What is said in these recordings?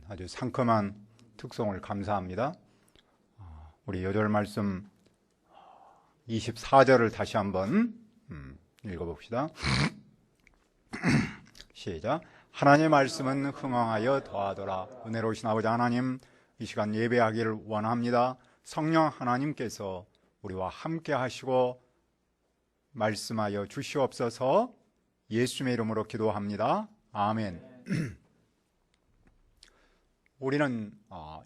아주 상큼한 특송을 감사합니다. 우리 요절 말씀 24절을 다시 한번 읽어봅시다. 시작. 하나님의 말씀은 흥황하여 더하더라. 은혜로우신 아버지 하나님, 이 시간 예배하기를 원합니다. 성령 하나님께서 우리와 함께 하시고 말씀하여 주시옵소서. 예수님의 이름으로 기도합니다. 아멘. 우리는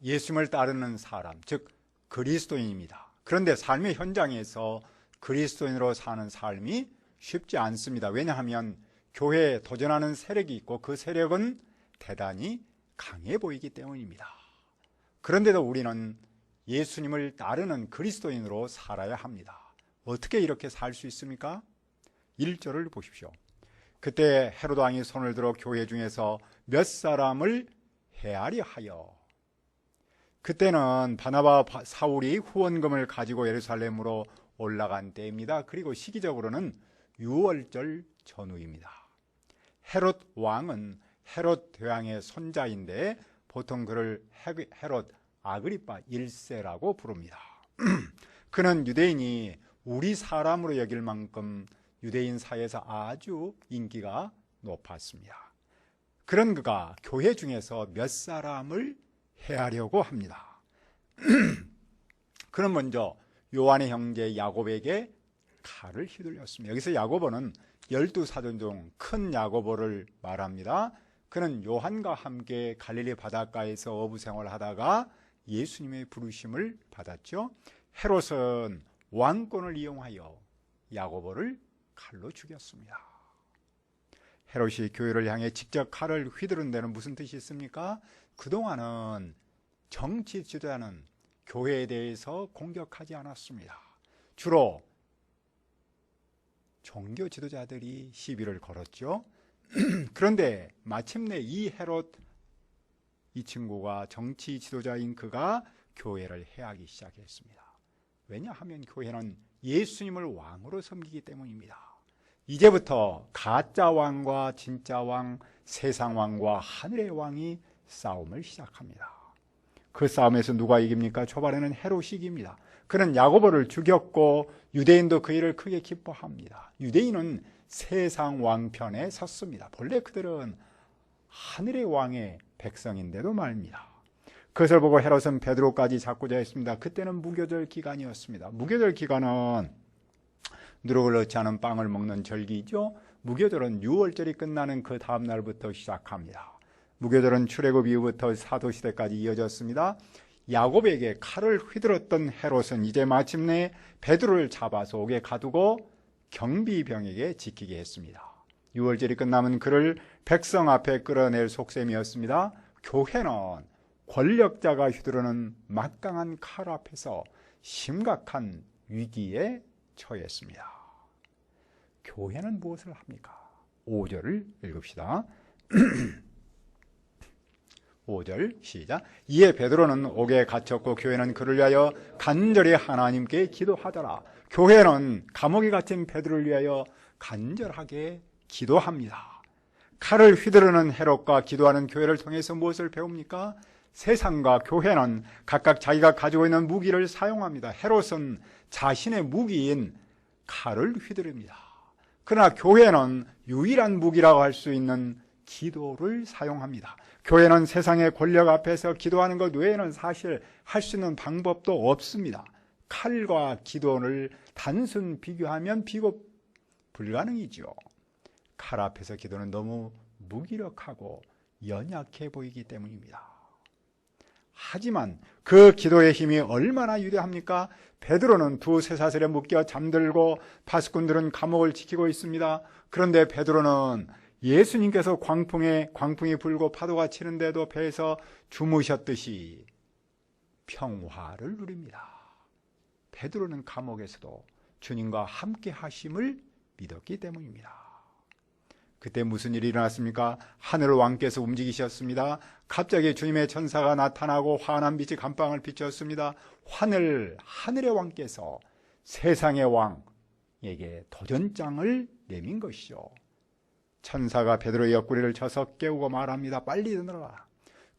예수님을 따르는 사람, 즉 그리스도인입니다. 그런데 삶의 현장에서 그리스도인으로 사는 삶이 쉽지 않습니다. 왜냐하면 교회에 도전하는 세력이 있고 그 세력은 대단히 강해 보이기 때문입니다. 그런데도 우리는 예수님을 따르는 그리스도인으로 살아야 합니다. 어떻게 이렇게 살 수 있습니까? 1절을 보십시오. 그때 헤롯 왕이 손을 들어 교회 중에서 몇 사람을 헤아려 하여, 그때는 바나바 사울이 후원금을 가지고 예루살렘으로 올라간 때입니다. 그리고 시기적으로는 유월절 전후입니다. 헤롯 왕은 헤롯 대왕의 손자인데 보통 그를 헤롯 아그리파 1세라고 부릅니다. 그는 유대인이 우리 사람으로 여길 만큼 유대인 사이에서 아주 인기가 높았습니다. 그런 그가 교회 중에서 몇 사람을 해하려고 합니다. 그는 먼저 요한의 형제 야고보에게 칼을 휘둘렸습니다. 여기서 야고보는 12사도 중 큰 야고보를 말합니다. 그는 요한과 함께 갈릴리 바닷가에서 어부 생활을 하다가 예수님의 부르심을 받았죠. 헤롯은 왕권을 이용하여 야고보를 칼로 죽였습니다. 헤롯이 교회를 향해 직접 칼을 휘두른 데는 무슨 뜻이 있습니까? 그동안은 정치 지도자는 교회에 대해서 공격하지 않았습니다. 주로 종교 지도자들이 시비를 걸었죠. 그런데 마침내 이 헤롯, 이 친구가 정치 지도자인 그가 교회를 해하기 시작했습니다. 왜냐하면 교회는 예수님을 왕으로 섬기기 때문입니다. 이제부터 가짜 왕과 진짜 왕, 세상 왕과 하늘의 왕이 싸움을 시작합니다. 그 싸움에서 누가 이깁니까? 초반에는 헤롯이 이깁니다. 그는 야고보를 죽였고 유대인도 그 일을 크게 기뻐합니다. 유대인은 세상 왕편에 섰습니다. 본래 그들은 하늘의 왕의 백성인데도 말입니다. 그것을 보고 헤롯은 베드로까지 잡고자 했습니다. 그때는 무교절 기간이었습니다. 무교절 기간은 누룩을 넣지 않은 빵을 먹는 절기죠. 무교절은 유월절이 끝나는 그 다음 날부터 시작합니다. 무교절은 출애굽 이후부터 사도시대까지 이어졌습니다. 야고보에게 칼을 휘둘렀던 헤롯은 이제 마침내 베드로를 잡아서 옥에 가두고 경비병에게 지키게 했습니다. 유월절이 끝나면 그를 백성 앞에 끌어낼 속셈이었습니다. 교회는 권력자가 휘두르는 막강한 칼 앞에서 심각한 위기에 처했습니다. 교회는 무엇을 합니까? 5절을 읽읍시다. 5절 시작. 이에 베드로는 옥에 갇혔고 교회는 그를 위하여 간절히 하나님께 기도하더라. 교회는 감옥에 갇힌 베드로를 위하여 간절하게 기도합니다. 칼을 휘두르는 헤롯과 기도하는 교회를 통해서 무엇을 배웁니까? 세상과 교회는 각각 자기가 가지고 있는 무기를 사용합니다. 헤롯은 자신의 무기인 칼을 휘두릅니다. 그러나 교회는 유일한 무기라고 할 수 있는 기도를 사용합니다. 교회는 세상의 권력 앞에서 기도하는 것 외에는 사실 할 수 있는 방법도 없습니다. 칼과 기도를 단순 비교하면 비교 불가능이죠. 칼 앞에서 기도는 너무 무기력하고 연약해 보이기 때문입니다. 하지만 그 기도의 힘이 얼마나 위대합니까? 베드로는 두 쇠사슬에 묶여 잠들고 파수꾼들은 감옥을 지키고 있습니다. 그런데 베드로는 예수님께서 광풍이 불고 파도가 치는데도 배에서 주무셨듯이 평화를 누립니다. 베드로는 감옥에서도 주님과 함께 하심을 믿었기 때문입니다. 그때 무슨 일이 일어났습니까? 하늘 왕께서 움직이셨습니다. 갑자기 주님의 천사가 나타나고 환한 빛이 감방을 비쳤습니다. 하늘의 왕께서 세상의 왕에게 도전장을 내민 것이죠. 천사가 베드로의 옆구리를 쳐서 깨우고 말합니다. 빨리 일어나라.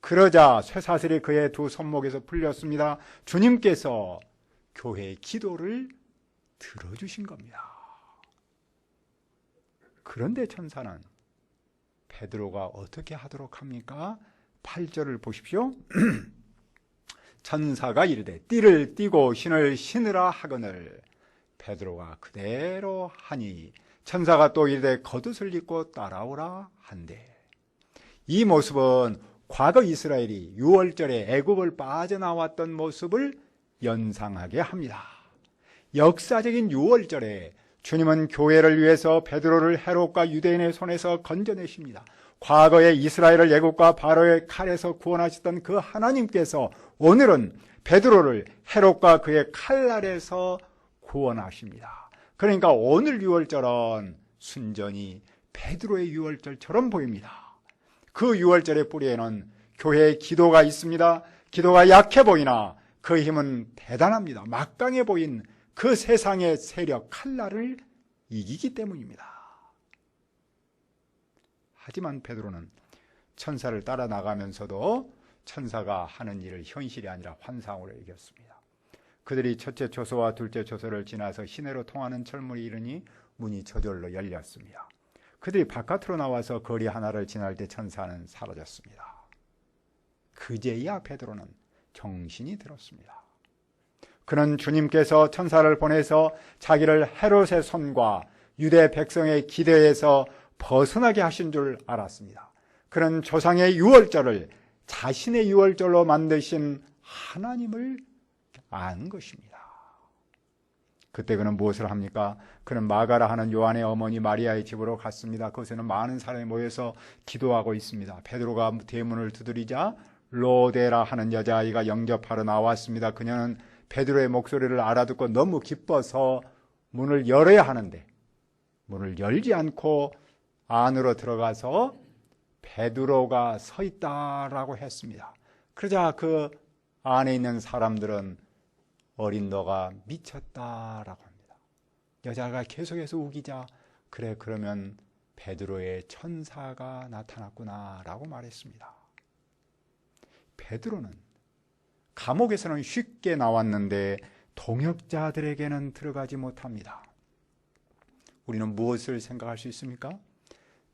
그러자 쇠사슬이 그의 두 손목에서 풀렸습니다. 주님께서 교회의 기도를 들어주신 겁니다. 그런데 천사는 베드로가 어떻게 하도록 합니까? 8절을 보십시오. 천사가 이르되 띠를 띠고 신을 신으라 하거늘 베드로가 그대로 하니 천사가 또 이르되 겉옷을 입고 따라오라 한대. 이 모습은 과거 이스라엘이 유월절에 애굽을 빠져나왔던 모습을 연상하게 합니다. 역사적인 유월절에 주님은 교회를 위해서 베드로를 헤롯과 유대인의 손에서 건져내십니다. 과거에 이스라엘을 애굽과 바로의 칼에서 구원하셨던 그 하나님께서 오늘은 베드로를 헤롯과 그의 칼날에서 구원하십니다. 그러니까 오늘 유월절은 순전히 베드로의 유월절처럼 보입니다. 그 유월절의 뿌리에는 교회의 기도가 있습니다. 기도가 약해 보이나 그 힘은 대단합니다. 막강해 보인 그 세상의 세력 칼날을 이기기 때문입니다. 하지만 베드로는 천사를 따라 나가면서도 천사가 하는 일을 현실이 아니라 환상으로 이겼습니다. 그들이 첫째 초소와 둘째 초소를 지나서 시내로 통하는 철문이 이르니 문이 저절로 열렸습니다. 그들이 바깥으로 나와서 거리 하나를 지날 때 천사는 사라졌습니다. 그제야 베드로는 정신이 들었습니다. 그는 주님께서 천사를 보내서 자기를 헤롯의 손과 유대 백성의 기대에서 벗어나게 하신 줄 알았습니다. 그는 조상의 유월절을 자신의 유월절로 만드신 하나님을 안 것입니다. 그때 그는 무엇을 합니까? 그는 마가라 하는 요한의 어머니 마리아의 집으로 갔습니다. 그곳에는 많은 사람이 모여서 기도하고 있습니다. 베드로가 대문을 두드리자 로데라 하는 여자아이가 영접하러 나왔습니다. 그녀는 베드로의 목소리를 알아듣고 너무 기뻐서 문을 열어야 하는데 문을 열지 않고 안으로 들어가서 베드로가 서 있다라고 했습니다. 그러자 그 안에 있는 사람들은 어린 너가 미쳤다라고 합니다. 여자가 계속해서 우기자 그래 그러면 베드로의 천사가 나타났구나라고 말했습니다. 베드로는 감옥에서는 쉽게 나왔는데 동역자들에게는 들어가지 못합니다. 우리는 무엇을 생각할 수 있습니까?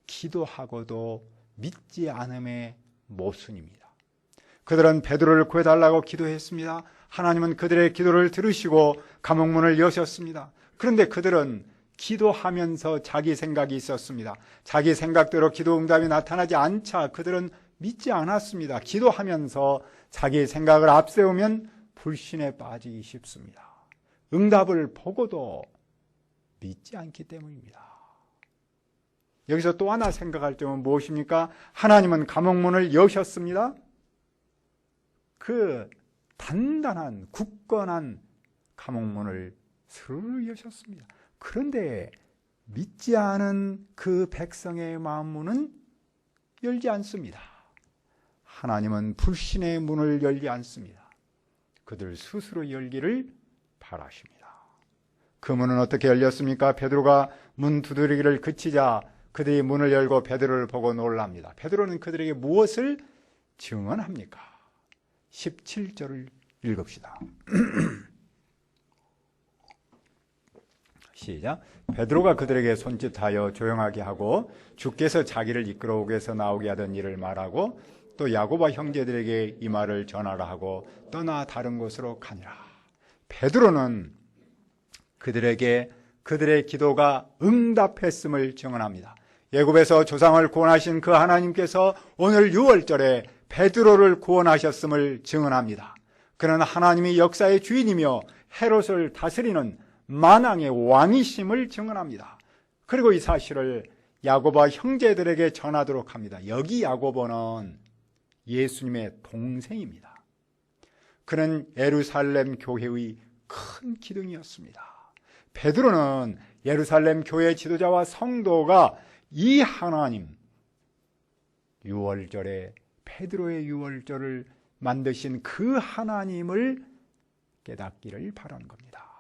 기도하고도 믿지 않음의 모순입니다. 그들은 베드로를 구해달라고 기도했습니다. 하나님은 그들의 기도를 들으시고 감옥문을 여셨습니다. 그런데 그들은 기도하면서 자기 생각이 있었습니다. 자기 생각대로 기도 응답이 나타나지 않자 그들은 믿지 않았습니다. 기도하면서 자기 생각을 앞세우면 불신에 빠지기 쉽습니다. 응답을 보고도 믿지 않기 때문입니다. 여기서 또 하나 생각할 점은 무엇입니까? 하나님은 감옥문을 여셨습니다. 그 단단한 굳건한 감옥문을 스르르 여셨습니다. 그런데 믿지 않은 그 백성의 마음문은 열지 않습니다. 하나님은 불신의 문을 열지 않습니다. 그들 스스로 열기를 바라십니다. 그 문은 어떻게 열렸습니까? 베드로가 문 두드리기를 그치자 그들이 문을 열고 베드로를 보고 놀랍니다. 베드로는 그들에게 무엇을 증언합니까? 17절을 읽읍시다. 시작. 베드로가 그들에게 손짓하여 조용하게 하고 주께서 자기를 이끌어오게 해서 나오게 하던 일을 말하고 또 야고보와 형제들에게 이 말을 전하라 하고 떠나 다른 곳으로 가니라. 베드로는 그들에게 그들의 기도가 응답했음을 증언합니다. 애굽에서 조상을 구원하신 그 하나님께서 오늘 유월절에 베드로를 구원하셨음을 증언합니다. 그는 하나님이 역사의 주인이며 헤롯을 다스리는 만왕의 왕이심을 증언합니다. 그리고 이 사실을 야고보와 형제들에게 전하도록 합니다. 여기 야고보는 예수님의 동생입니다. 그는 예루살렘 교회의 큰 기둥이었습니다. 베드로는 예루살렘 교회 지도자와 성도가 이 하나님 유월절에 베드로의 유월절을 만드신 그 하나님을 깨닫기를 바라는 겁니다.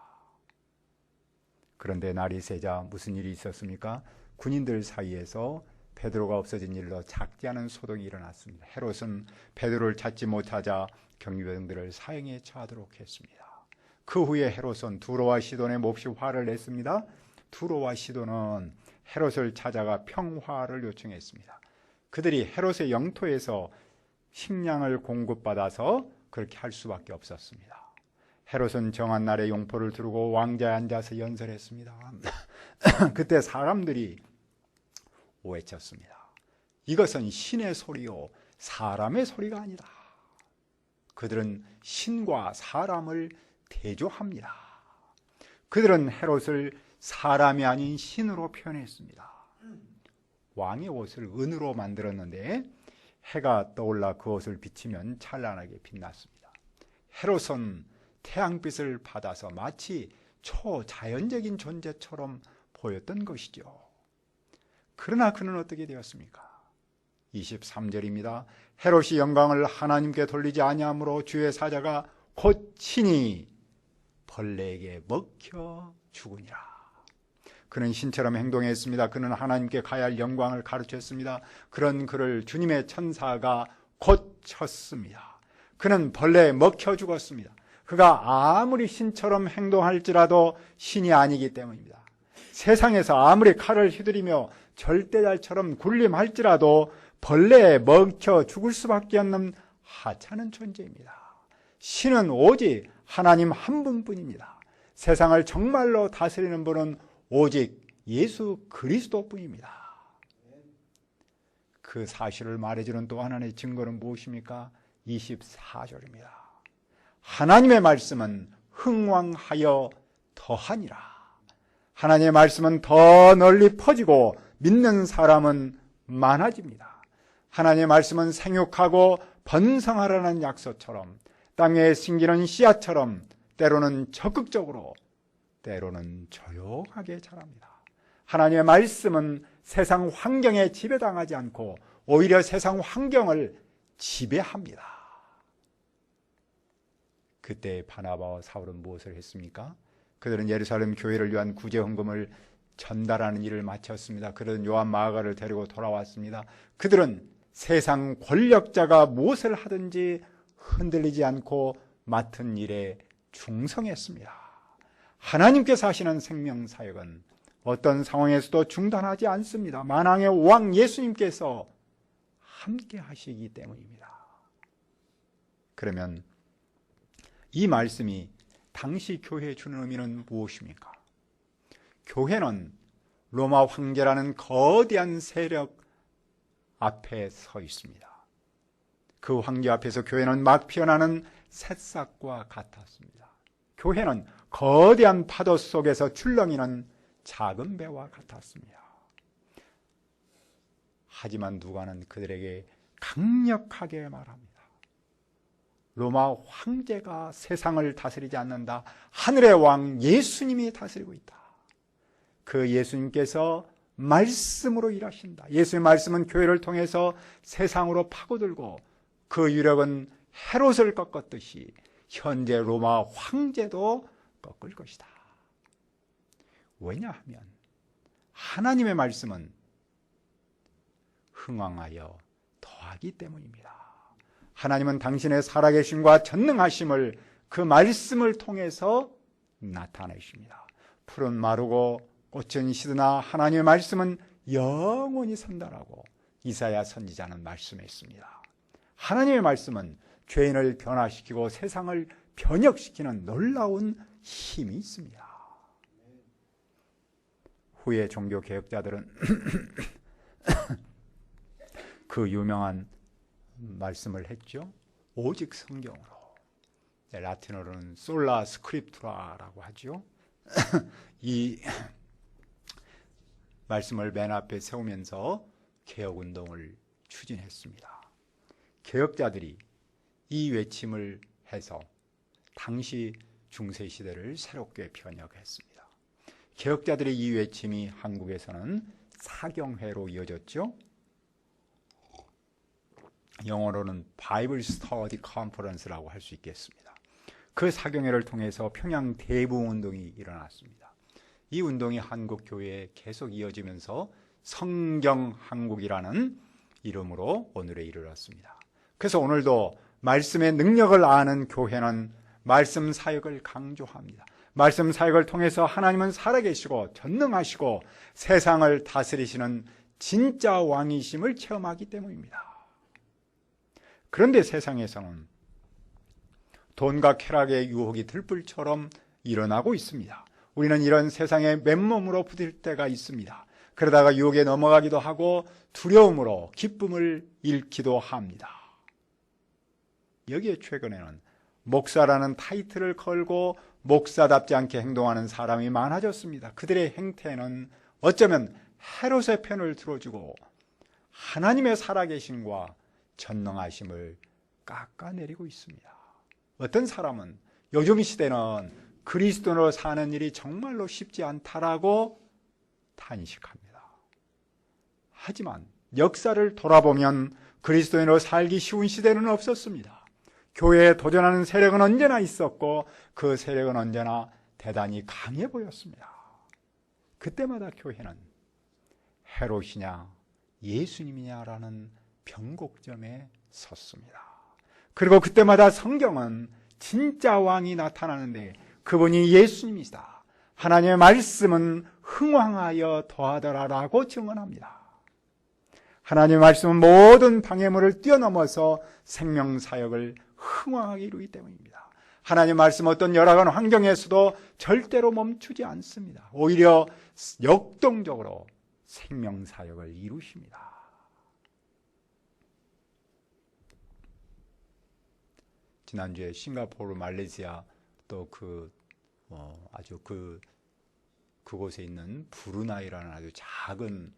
그런데 날이 새자 무슨 일이 있었습니까? 군인들 사이에서 베드로가 없어진 일로 작지 않은 소동이 일어났습니다. 헤롯은 베드로를 찾지 못하자 경비병들을 사형에 처하도록 했습니다. 그 후에 헤롯은 두로와 시돈에 몹시 화를 냈습니다. 두로와 시돈은 헤롯을 찾아가 평화를 요청했습니다. 그들이 헤롯의 영토에서 식량을 공급받아서 그렇게 할 수밖에 없었습니다. 헤롯은 정한 날에 용포를 두르고 왕자에 앉아서 연설했습니다. 그때 사람들이 외쳤습니다. 이것은 신의 소리요 사람의 소리가 아니다. 그들은 신과 사람을 대조합니다. 그들은 헤롯을 사람이 아닌 신으로 표현했습니다. 왕의 옷을 은으로 만들었는데 해가 떠올라 그 옷을 비치면 찬란하게 빛났습니다. 헤롯은 태양빛을 받아서 마치 초자연적인 존재처럼 보였던 것이죠. 그러나 그는 어떻게 되었습니까? 23절입니다. 헤롯이 영광을 하나님께 돌리지 아니하므로 주의 사자가 곧 친히 벌레에게 먹혀 죽으니라. 그는 신처럼 행동했습니다. 그는 하나님께 가야 할 영광을 가르쳤습니다. 그런 그를 주님의 천사가 곧 쳤습니다. 그는 벌레에 먹혀 죽었습니다. 그가 아무리 신처럼 행동할지라도 신이 아니기 때문입니다. 세상에서 아무리 칼을 휘두르며 절대자처럼 군림할지라도 벌레에 먹혀 죽을 수밖에 없는 하찮은 존재입니다. 신은 오직 하나님 한 분뿐입니다. 세상을 정말로 다스리는 분은 오직 예수 그리스도뿐입니다. 그 사실을 말해주는 또 하나의 증거는 무엇입니까? 24절입니다. 하나님의 말씀은 흥왕하여 더하니라. 하나님의 말씀은 더 널리 퍼지고 믿는 사람은 많아집니다. 하나님의 말씀은 생육하고 번성하라는 약속처럼 땅에 심기는 씨앗처럼 때로는 적극적으로 때로는 조용하게 자랍니다. 하나님의 말씀은 세상 환경에 지배당하지 않고 오히려 세상 환경을 지배합니다. 그때 바나바와 사울은 무엇을 했습니까? 그들은 예루살렘 교회를 위한 구제 헌금을 전달하는 일을 마쳤습니다. 그들은 요한 마가를 데리고 돌아왔습니다. 그들은 세상 권력자가 무엇을 하든지 흔들리지 않고 맡은 일에 충성했습니다. 하나님께서 하시는 생명사역은 어떤 상황에서도 중단하지 않습니다. 만왕의 왕 예수님께서 함께 하시기 때문입니다. 그러면 이 말씀이 당시 교회에 주는 의미는 무엇입니까? 교회는 로마 황제라는 거대한 세력 앞에 서 있습니다. 그 황제 앞에서 교회는 막 피어나는 새싹과 같았습니다. 교회는 거대한 파도 속에서 출렁이는 작은 배와 같았습니다. 하지만 누가는 그들에게 강력하게 말합니다. 로마 황제가 세상을 다스리지 않는다. 하늘의 왕 예수님이 다스리고 있다. 그 예수님께서 말씀으로 일하신다. 예수의 말씀은 교회를 통해서 세상으로 파고들고 그 유력은 헤롯을 꺾었듯이 현재 로마 황제도 꺾을 것이다. 왜냐하면 하나님의 말씀은 흥왕하여 더하기 때문입니다. 하나님은 당신의 살아계심과 전능하심을 그 말씀을 통해서 나타내십니다. 풀은 마르고 꽃은 시드나 하나님의 말씀은 영원히 산다라고 이사야 선지자는 말씀했습니다. 하나님의 말씀은 죄인을 변화시키고 세상을 변혁시키는 놀라운 힘이 있습니다. 후에 종교개혁자들은 그 유명한 말씀을 했죠. 오직 성경으로. 라틴어로는 솔라 스크립투라라고 하죠. 이 말씀을 맨 앞에 세우면서 개혁운동을 추진했습니다. 개혁자들이 이 외침을 해서 당시 중세시대를 새롭게 변혁했습니다. 개혁자들의 이 외침이 한국에서는 사경회로 이어졌죠. 영어로는 바이블 스터디 컨퍼런스라고 할 수 있겠습니다. 그 사경회를 통해서 평양 대부운동이 일어났습니다. 이 운동이 한국 교회에 계속 이어지면서 성경한국이라는 이름으로 오늘에 이르렀습니다. 그래서 오늘도 말씀의 능력을 아는 교회는 말씀 사역을 강조합니다. 말씀 사역을 통해서 하나님은 살아계시고 전능하시고 세상을 다스리시는 진짜 왕이심을 체험하기 때문입니다. 그런데 세상에서는 돈과 쾌락의 유혹이 들불처럼 일어나고 있습니다. 우리는 이런 세상에 맨몸으로 부딪힐 때가 있습니다. 그러다가 유혹에 넘어가기도 하고 두려움으로 기쁨을 잃기도 합니다. 여기에 최근에는 목사라는 타이틀을 걸고 목사답지 않게 행동하는 사람이 많아졌습니다. 그들의 행태는 어쩌면 헤롯의 편을 들어주고 하나님의 살아계심과 전능하심을 깎아내리고 있습니다. 어떤 사람은 요즘 시대는 그리스도인으로 사는 일이 정말로 쉽지 않다라고 탄식합니다. 하지만 역사를 돌아보면 그리스도인으로 살기 쉬운 시대는 없었습니다. 교회에 도전하는 세력은 언제나 있었고 그 세력은 언제나 대단히 강해 보였습니다. 그때마다 교회는 헤롯이냐 예수님이냐라는 변곡점에 섰습니다. 그리고 그때마다 성경은 진짜 왕이 나타나는데 그분이 예수님이시다. 하나님의 말씀은 흥왕하여 더하더라라고 증언합니다. 하나님의 말씀은 모든 방해물을 뛰어넘어서 생명사역을 흥왕하게 이루기 때문입니다. 하나님의 말씀 어떤 열악한 환경에서도 절대로 멈추지 않습니다. 오히려 역동적으로 생명사역을 이루십니다. 지난주에 싱가포르, 말레이시아 또 아주 그곳에 있는 브루나이라는 아주 작은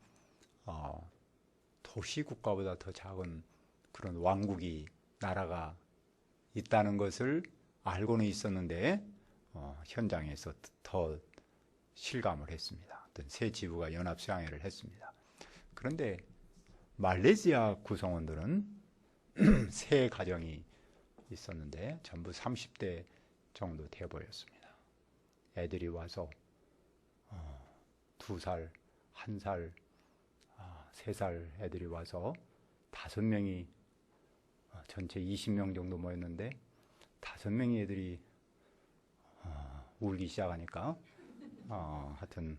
도시 국가보다 더 작은 그런 왕국이 나라가 있다는 것을 알고는 있었는데 현장에서 더 실감을 했습니다. 어떤 새 지부가 연합 수양회를 했습니다. 그런데 말레이시아 구성원들은 세 가정이 있었는데 전부 30대 정도 돼 보였습니다. 애들이 와서 2살, 1살, 3살 애들이 와서 5명이 전체 20명 정도 모였는데 5명의 애들이 울기 시작하니까 하여튼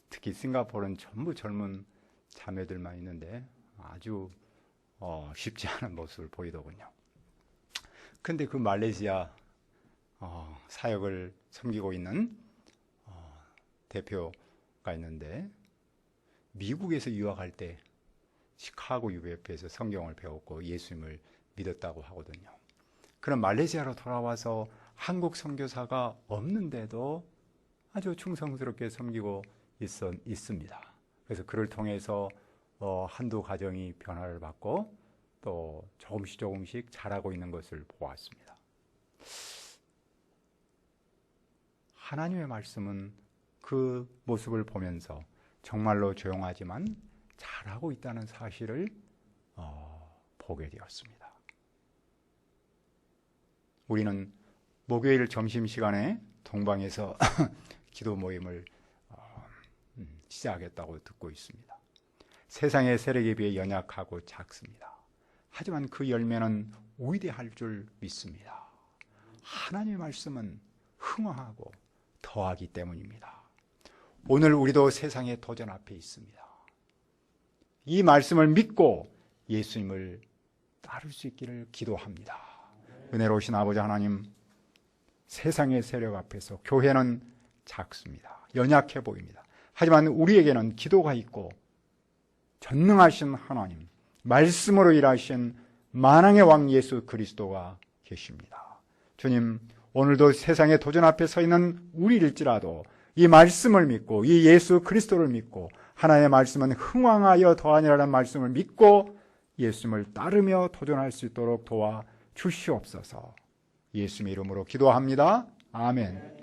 특히 싱가포르는 전부 젊은 자매들만 있는데 아주 쉽지 않은 모습을 보이더군요. 근데 그 말레이시아 사역을 섬기고 있는 대표가 있는데 미국에서 유학할 때 시카고 UBF에서 성경을 배웠고 예수님을 믿었다고 하거든요. 그런 말레이시아로 돌아와서 한국 선교사가 없는데도 아주 충성스럽게 섬기고 있습니다. 그래서 그를 통해서 한두 가정이 변화를 받고 또 조금씩 자라고 있는 것을 보았습니다. 하나님의 말씀은 그 모습을 보면서 정말로 조용하지만 잘하고 있다는 사실을 보게 되었습니다. 우리는 목요일 점심시간에 동방에서 기도 모임을 시작하겠다고 듣고 있습니다. 세상의 세력에 비해 연약하고 작습니다. 하지만 그 열매는 위대할 줄 믿습니다. 하나님의 말씀은 흥왕하고 더하기 때문입니다. 오늘 우리도 세상의 도전 앞에 있습니다. 이 말씀을 믿고 예수님을 따를 수 있기를 기도합니다. 은혜로우신 아버지 하나님, 세상의 세력 앞에서 교회는 작습니다. 연약해 보입니다. 하지만 우리에게는 기도가 있고 전능하신 하나님, 말씀으로 일하신 만왕의 왕 예수 그리스도가 계십니다. 주님, 오늘도 세상의 도전 앞에 서 있는 우리일지라도 이 말씀을 믿고 이 예수 그리스도를 믿고 하나님의 말씀은 흥왕하여 더하니라는 말씀을 믿고 예수님을 따르며 도전할 수 있도록 도와 주시옵소서. 예수님의 이름으로 기도합니다. 아멘.